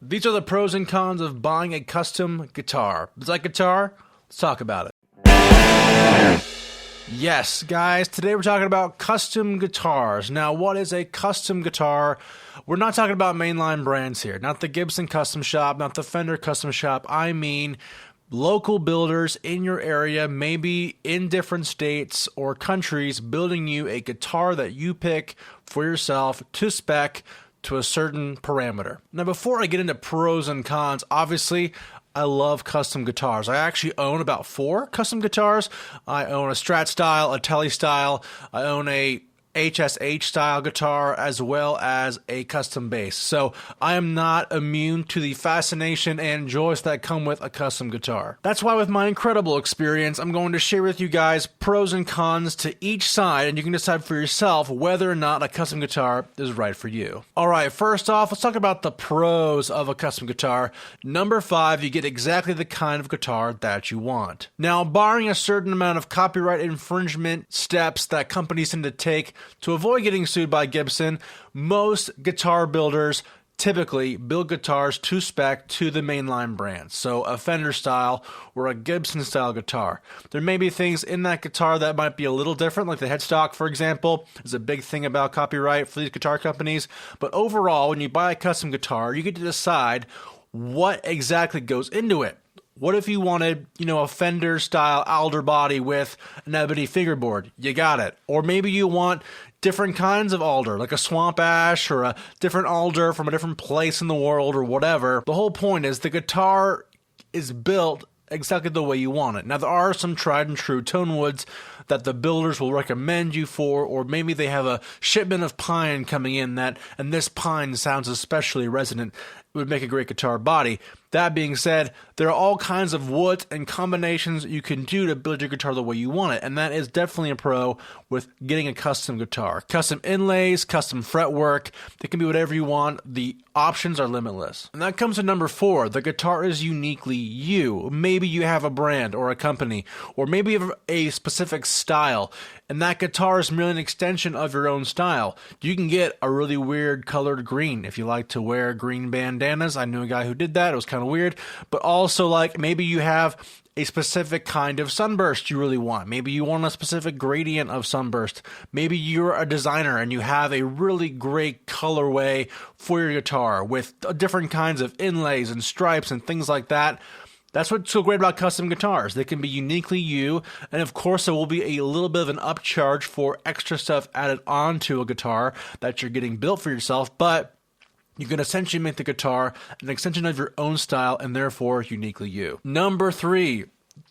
These are the pros and cons of buying a custom guitar. Is that guitar? Let's talk about it. Yes, guys, today we're talking about custom guitars. Now, what is a custom guitar? We're not talking about mainline brands here. Not the Gibson Custom Shop, not the Fender Custom Shop. I mean local builders in your area, maybe in different states or countries, building you a guitar that you pick for yourself to spec to a certain parameter. Now, before I get into pros and cons, obviously, I love custom guitars. I actually own about 4 custom guitars. I own a Strat style, a Tele style. I own a HSH style guitar as well as a custom bass. So I am not immune to the fascination and joys that come with a custom guitar. That's why with my incredible experience, I'm going to share with you guys pros and cons to each side, and you can decide for yourself whether or not a custom guitar is right for you. All right, first off, let's talk about the pros of a custom guitar. Number 5, you get exactly the kind of guitar that you want. Now, barring a certain amount of copyright infringement steps that companies tend to take to avoid getting sued by Gibson, most guitar builders typically build guitars to spec to the mainline brands, so a Fender style or a Gibson style guitar. There may be things in that guitar that might be a little different, like the headstock, for example, is a big thing about copyright for these guitar companies, but overall, when you buy a custom guitar, you get to decide what exactly goes into it. What if you wanted, a Fender style alder body with an ebony fingerboard? You got it. Or maybe you want different kinds of alder, like a swamp ash or a different alder from a different place in the world or whatever. The whole point is the guitar is built exactly the way you want it. Now, there are some tried and true tone woods that the builders will recommend you for, or maybe they have a shipment of pine coming in and this pine sounds especially resonant. It would make a great guitar body. That being said, there are all kinds of woods and combinations you can do to build your guitar the way you want it, and that is definitely a pro with getting a custom guitar. Custom inlays, custom fretwork, they can be whatever you want. The options are limitless. And that comes to number 4. The guitar is uniquely you. Maybe you have a brand or a company, or maybe you have a specific style, and that guitar is merely an extension of your own style. You can get a really weird colored green if you like to wear green bandanas. I knew a guy who did that. It was kind of weird. But also, like, maybe you have a specific kind of sunburst you really want. Maybe you want a specific gradient of sunburst. Maybe you're a designer and you have a really great colorway for your guitar with different kinds of inlays and stripes and things like that. That's what's so great about custom guitars. They can be uniquely you, and of course there will be a little bit of an upcharge for extra stuff added onto a guitar that you're getting built for yourself, but you can essentially make the guitar an extension of your own style and therefore uniquely you. Number 3,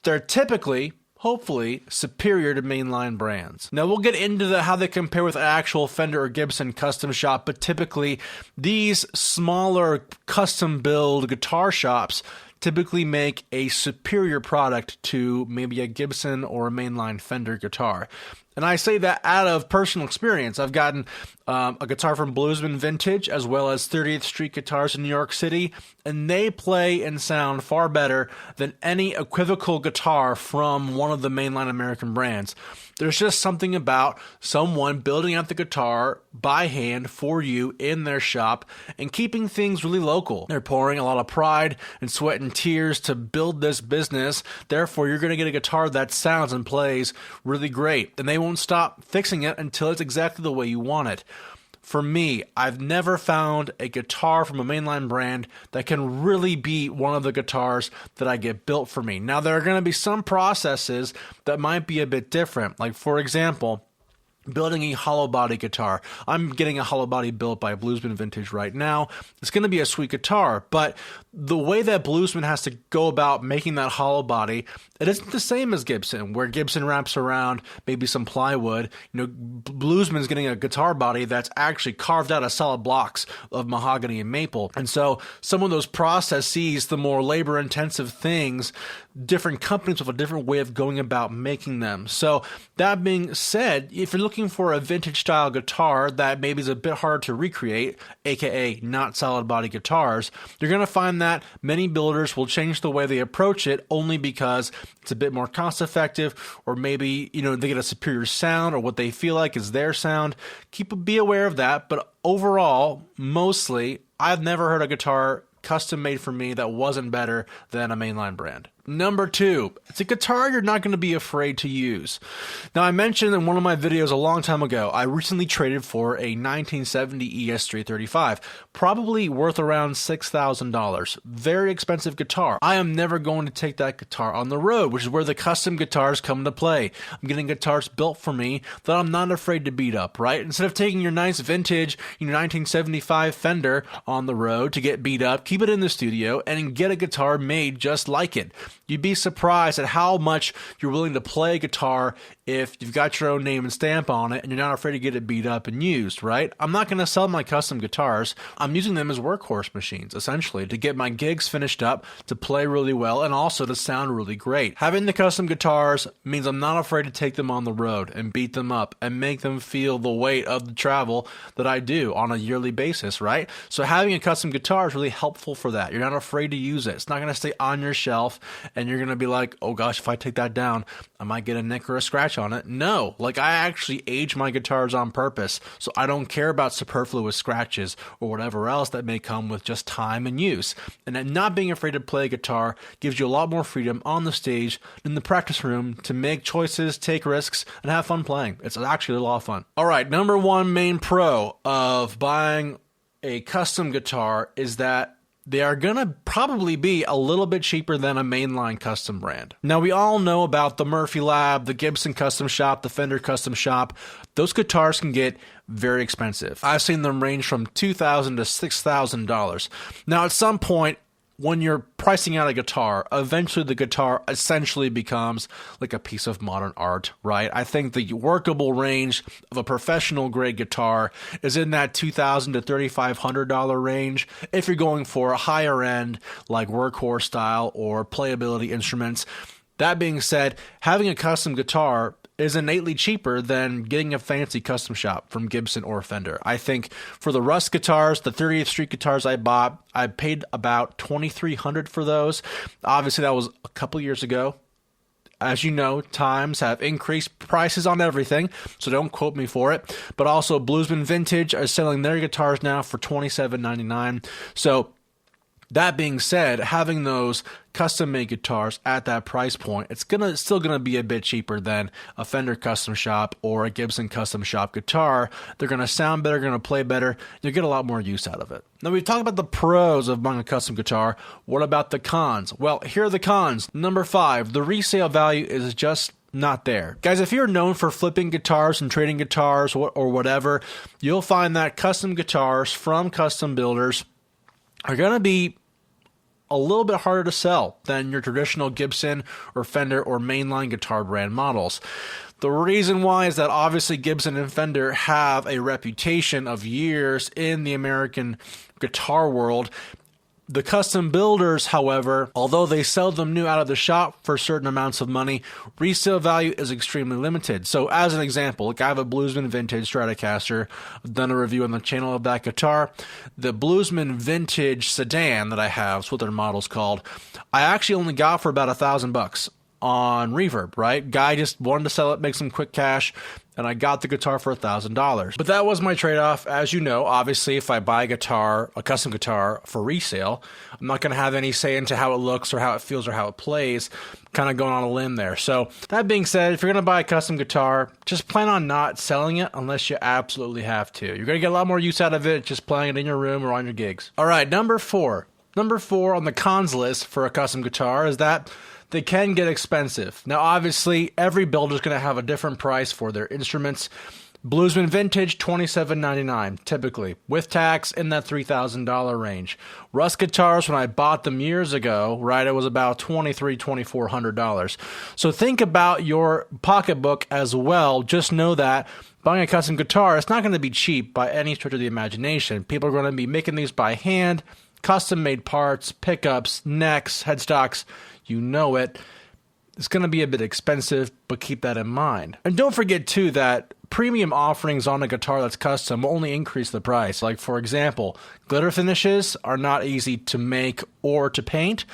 they're typically, hopefully, superior to mainline brands. Now, we'll get into how they compare with actual Fender or Gibson custom shop, but typically these smaller custom build guitar shops typically make a superior product to maybe a Gibson or a mainline Fender guitar. And I say that out of personal experience. I've gotten a guitar from Bluesman Vintage as well as 30th Street Guitars in New York City, and they play and sound far better than any equivocal guitar from one of the mainline American brands. There's just something about someone building out the guitar by hand for you in their shop and keeping things really local. They're pouring a lot of pride and sweat and tears to build this business. Therefore, you're going to get a guitar that sounds and plays really great. And they won't stop fixing it until it's exactly the way you want it. For me, I've never found a guitar from a mainline brand that can really beat one of the guitars that I get built for me. Now, there are going to be some processes that might be a bit different. Like, for example, building a Hollowbody guitar. I'm getting a Hollowbody built by Bluesman Vintage right now. It's going to be a sweet guitar, but the way that Bluesman has to go about making that Hollowbody, it isn't the same as Gibson, where Gibson wraps around maybe some plywood. Bluesman's getting a guitar body that's actually carved out of solid blocks of mahogany and maple. And so some of those processes, the more labor-intensive things, different companies have a different way of going about making them. So that being said, if you're looking for a vintage style guitar that maybe is a bit harder to recreate, aka not solid body guitars, you're going to find that many builders will change the way they approach it only because it's a bit more cost effective, or maybe they get a superior sound or what they feel like is their sound. Be aware of that, but overall, mostly, I've never heard a guitar custom made for me that wasn't better than a mainline brand. Number 2, it's a guitar you're not going to be afraid to use. Now, I mentioned in one of my videos a long time ago, I recently traded for a 1970 ES335, probably worth around $6,000. Very expensive guitar. I am never going to take that guitar on the road, which is where the custom guitars come to play. I'm getting guitars built for me that I'm not afraid to beat up, right? Instead of taking your nice vintage, 1975 Fender on the road to get beat up, keep it in the studio and get a guitar made just like it. You'd be surprised at how much you're willing to play a guitar if you've got your own name and stamp on it and you're not afraid to get it beat up and used, right? I'm not going to sell my custom guitars. I'm using them as workhorse machines, essentially, to get my gigs finished up, to play really well, and also to sound really great. Having the custom guitars means I'm not afraid to take them on the road and beat them up and make them feel the weight of the travel that I do on a yearly basis, right? So having a custom guitar is really helpful for that. You're not afraid to use it. It's not going to stay on your shelf and you're going to be like, oh gosh, if I take that down, I might get a nick or a scratch on it. No, like I actually age my guitars on purpose, so I don't care about superfluous scratches or whatever else that may come with just time and use. And then not being afraid to play guitar gives you a lot more freedom on the stage in the practice room to make choices, take risks, and have fun playing. It's actually a lot of fun. All right, number 1 main pro of buying a custom guitar is that they are going to probably be a little bit cheaper than a mainline custom brand. Now, we all know about the Murphy Lab, the Gibson Custom Shop, the Fender Custom Shop. Those guitars can get very expensive. I've seen them range from $2,000 to $6,000. Now, at some point, when you're pricing out a guitar, eventually the guitar essentially becomes like a piece of modern art, right? I think the workable range of a professional grade guitar is in that $2,000 to $3,500 range. If you're going for a higher end, like workhorse style or playability instruments. That being said, having a custom guitar is innately cheaper than getting a fancy custom shop from Gibson or Fender. I think for the Rust guitars, the 30th Street guitars I bought, I paid about $2,300 for those. Obviously, that was a couple years ago. As you know, times have increased prices on everything, so don't quote me for it. But also, Bluesman Vintage are selling their guitars now for $27.99. So that being said, having those custom-made guitars at that price point, it's still gonna be a bit cheaper than a Fender Custom Shop or a Gibson Custom Shop guitar. They're gonna sound better, gonna play better. You'll get a lot more use out of it. Now, we've talked about the pros of buying a custom guitar. What about the cons? Well, here are the cons. Number 5, the resale value is just not there. Guys, if you're known for flipping guitars and trading guitars or whatever, you'll find that custom guitars from custom builders are going to be a little bit harder to sell than your traditional Gibson or Fender or mainline guitar brand models. The reason why is that obviously Gibson and Fender have a reputation of years in the American guitar world. The custom builders, however, although they sell them new out of the shop for certain amounts of money, resale value is extremely limited. So as an example, like I have a Bluesman Vintage Stratocaster. I've done a review on the channel of that guitar. The Bluesman Vintage Sedan that I have, is what their model's called, I actually only got for about $1,000 on Reverb, right? Guy just wanted to sell it, make some quick cash, and I got the guitar for $1,000. But that was my trade-off. As you know, obviously, if I buy a guitar, a custom guitar for resale, I'm not going to have any say into how it looks or how it feels or how it plays. Kind of going on a limb there. So that being said, if you're going to buy a custom guitar, just plan on not selling it unless you absolutely have to. You're going to get a lot more use out of it just playing it in your room or on your gigs. All right, number 4. Number 4 on the cons list for a custom guitar is that they can get expensive. Now, obviously, every builder is going to have a different price for their instruments. Bluesman Vintage, $27.99, typically, with tax in that $3,000 range. Rust guitars, when I bought them years ago, right, it was about $2,300, $2,400. So think about your pocketbook as well. Just know that buying a custom guitar, it's not going to be cheap by any stretch of the imagination. People are going to be making these by hand, custom-made parts, pickups, necks, headstocks. You know it. It's going to be a bit expensive, but keep that in mind. And don't forget, too, that premium offerings on a guitar that's custom will only increase the price. Like, for example, glitter finishes are not easy to make or to paint,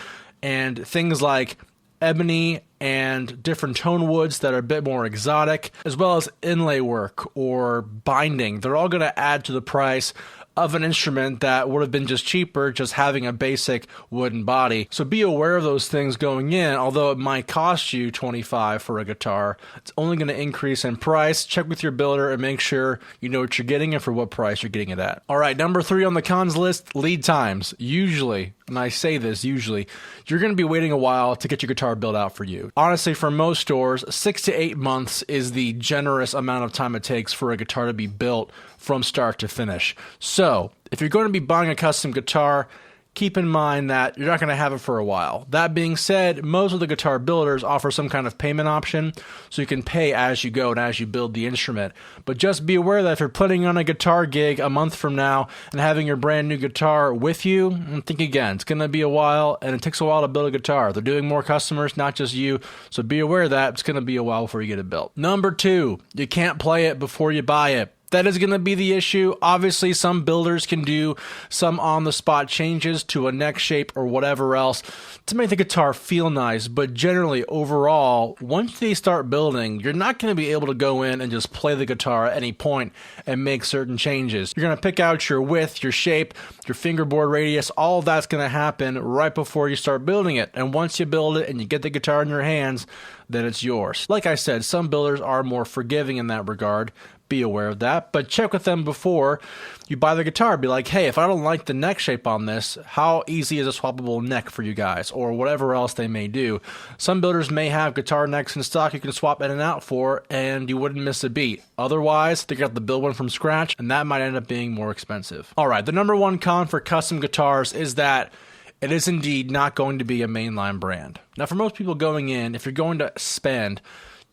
and things like ebony and different tone woods that are a bit more exotic, as well as inlay work or binding, they're all going to add to the price of an instrument that would have been just cheaper, just having a basic wooden body. So be aware of those things going in. Although it might cost you $25 for a guitar, it's only going to increase in price. Check with your builder and make sure you know what you're getting and for what price you're getting it at. All right, number 3 on the cons list, lead times. Usually, and I say this usually, you're going to be waiting a while to get your guitar built out for you. Honestly, for most stores, 6 to 8 months is the generous amount of time it takes for a guitar to be built from start to finish. So, if you're going to be buying a custom guitar, keep in mind that you're not going to have it for a while. That being said, most of the guitar builders offer some kind of payment option, so you can pay as you go and as you build the instrument. But just be aware that if you're putting on a guitar gig a month from now and having your brand new guitar with you, think again. It's going to be a while, and it takes a while to build a guitar. They're doing more customers, not just you, so be aware that it's going to be a while before you get it built. Number 2, you can't play it before you buy it. That is going to be the issue. Obviously, some builders can do some on-the-spot changes to a neck shape or whatever else to make the guitar feel nice, but generally, overall, once they start building, you're not going to be able to go in and just play the guitar at any point and make certain changes. You're going to pick out your width, your shape, your fingerboard radius. All of that's going to happen right before you start building it, and once you build it and you get the guitar in your hands, then it's yours. Like I said, some builders are more forgiving in that regard. Be aware of that, but check with them before you buy the guitar. Be like, hey, if I don't like the neck shape on this, how easy is a swappable neck for you guys, or whatever else they may do. Some builders may have guitar necks in stock you can swap in and out for, and you wouldn't miss a beat. Otherwise, they got to build one from scratch, and that might end up being more expensive. All right, the number 1 con for custom guitars is that it is indeed not going to be a mainline brand. Now, for most people going in, if you're going to spend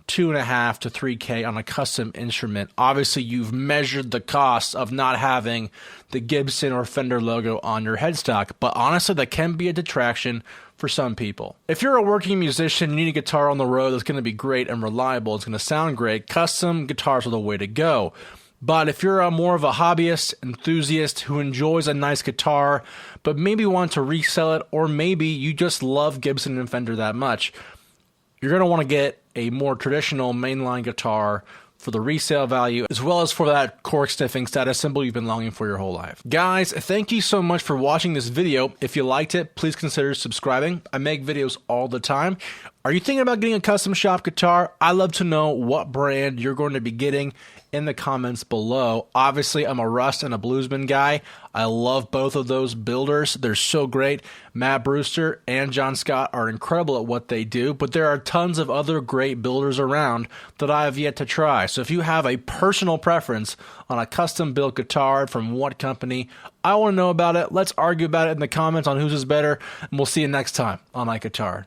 $2.5 to $3K on a custom instrument, obviously you've measured the cost of not having the Gibson or Fender logo on your headstock, but honestly that can be a detraction for some people. If you're a working musician, you need a guitar on the road that's going to be great and reliable, it's going to sound great, custom guitars are the way to go. But if you're more of a hobbyist, enthusiast who enjoys a nice guitar, but maybe want to resell it, or maybe you just love Gibson and Fender that much, you're going to want to get a more traditional mainline guitar for the resale value, as well as for that cork sniffing status symbol you've been longing for your whole life. Guys, thank you so much for watching this video. If you liked it, please consider subscribing. I make videos all the time. Are you thinking about getting a custom shop guitar? I'd love to know what brand you're going to be getting in the comments below. Obviously, I'm a Rust and a Bluesman guy. I love both of those builders. They're so great. Matt Brewster and John Scott are incredible at what they do, but there are tons of other great builders around that I have yet to try. So if you have a personal preference on a custom built guitar from what company, I want to know about it. Let's argue about it in the comments on whose is better, and we'll see you next time on IkeGuitar.